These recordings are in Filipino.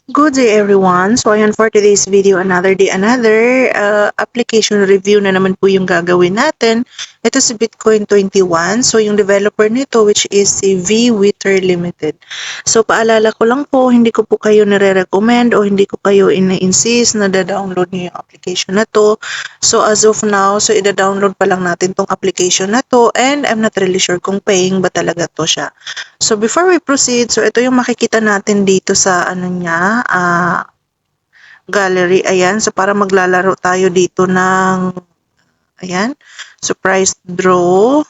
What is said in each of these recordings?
Good day everyone! So ayan for today's video, another day, another application review na naman po yung gagawin natin. Ito si Bitcoin 21. So yung developer nito which is si vWither Limited. So paalala ko lang po, hindi ko po kayo nare-recommend o hindi ko kayo ina-insist na da-download niyo yung application na to. So as of now, so ida-download pa lang natin tong application na to and I'm not really sure kung paying ba talaga to siya. So before we proceed, so ito yung makikita natin dito sa ano niya, gallery. Ayan, so para maglalaro tayo dito ng, ayan, surprise draw.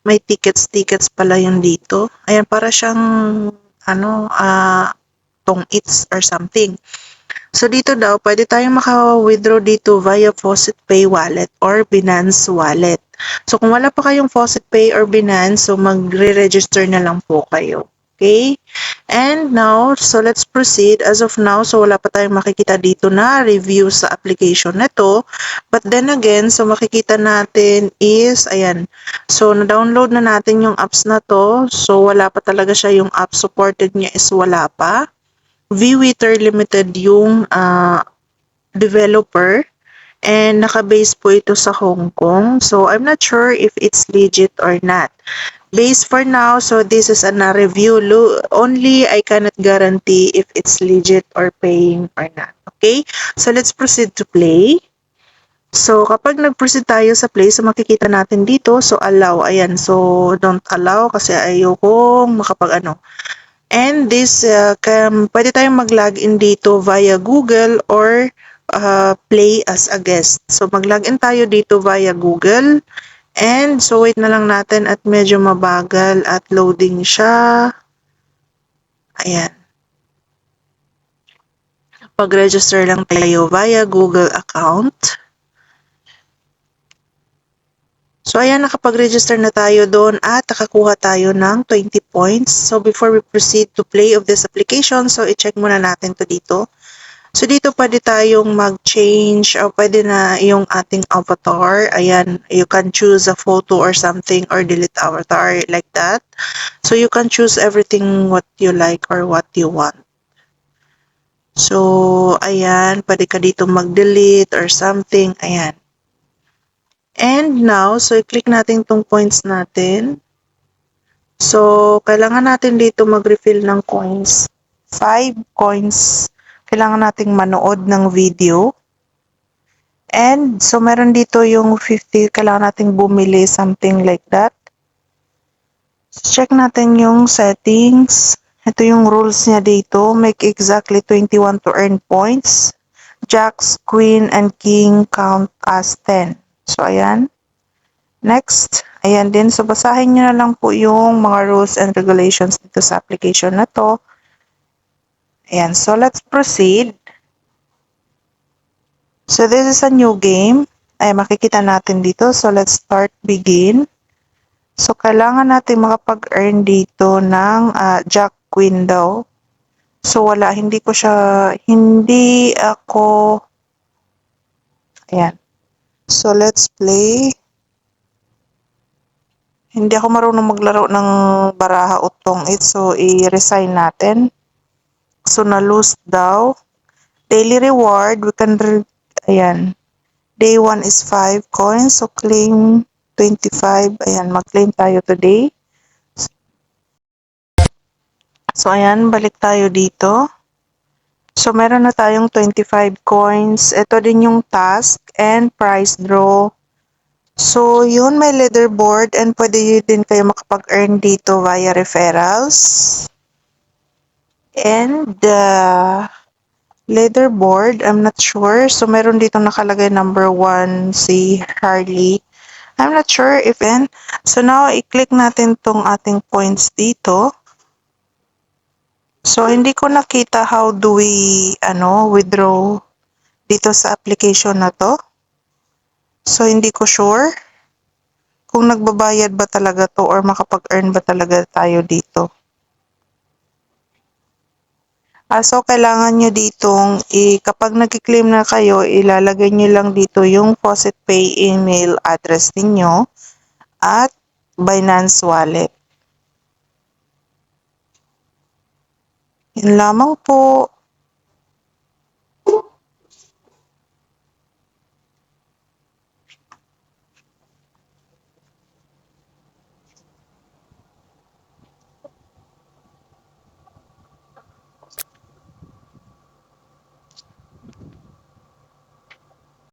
May tickets pala yun dito. Ayan, para siyang, ano, tong eats or something. So dito daw, pwede tayong maka-withdraw dito via Faucet Pay wallet or Binance wallet. So kung wala pa kayong Faucet Pay or Binance, so magre-register na lang po kayo. Okay? And now, so let's proceed. As of now, so wala pa tayong makikita dito na review sa application na to. But then again, so makikita natin is, ayan. So na-download na natin yung apps na to. So wala pa talaga siya, yung app supported niya is wala pa. vWither Limited yung developer and naka-base po ito sa Hong Kong. So I'm not sure if it's legit or not. Base for now, so this is a review only. I cannot guarantee if it's legit or paying or not. Okay? So let's proceed to play. So kapag nag-proceed tayo sa play, so makikita natin dito, so allow. Ayan, so don't allow kasi ayokong makapag ano. And this, pwede tayong mag-login dito via Google or play as a guest. So mag-login tayo dito via Google. And so wait na lang natin at medyo mabagal at loading siya. Ayan. Pag-register lang tayo via Google account. So ayan, nakapag-register na tayo doon at nakakuha tayo ng 20 points. So before we proceed to play of this application, so i-check muna natin to dito. So dito pwede tayong mag-change o pwede na yung ating avatar. Ayan, you can choose a photo or something or delete avatar like that. So you can choose everything what you like or what you want. So ayan, pwede ka dito mag-delete or something. Ayan. And now, so i-click natin tong points natin. So, kailangan natin dito mag-refill ng coins. 5 coins. Kailangan nating manood ng video. And, so meron dito yung 50. Kailangan nating bumili something like that. So, check natin yung settings. Ito yung rules niya dito. Make exactly 21 to earn points. Jacks, Queen, and King count as 10. So, ayan. Next, ayan din. So, basahin nyo na lang po yung mga rules and regulations dito sa application na to. Ayan. So, let's proceed. So, this is a new game. Ay, makikita natin dito. So, let's start begin. So, kailangan natin makapag-earn dito ng Jack Queen daw. So, wala. Hindi ako. Ayan. So, let's play. Hindi ako marunong maglaro ng baraha utong it. So, i-resign natin. So, na-lose daw. Daily reward, we can, ayan. Day 1 is 5 coins. So, claim 25. Ayan, mag-claim tayo today. So, ayan, balik tayo dito. So, meron na tayong 25 coins. Ito din yung task and prize draw. So, yun, may leaderboard and pwede din kayo makapag-earn dito via referrals. And leaderboard, I'm not sure. So, meron dito nakalagay number 1 si Harley. I'm not sure if in. So, now, i-click natin tong ating points dito. So, hindi ko nakita how do we, withdraw dito sa application na to. So, hindi ko sure kung nagbabayad ba talaga to or makapag-earn ba talaga tayo dito. So, kailangan nyo ditong, kapag nag-claim na kayo, ilalagay nyo lang dito yung Faucet Pay email address ninyo at Binance wallet. Yun lamang po.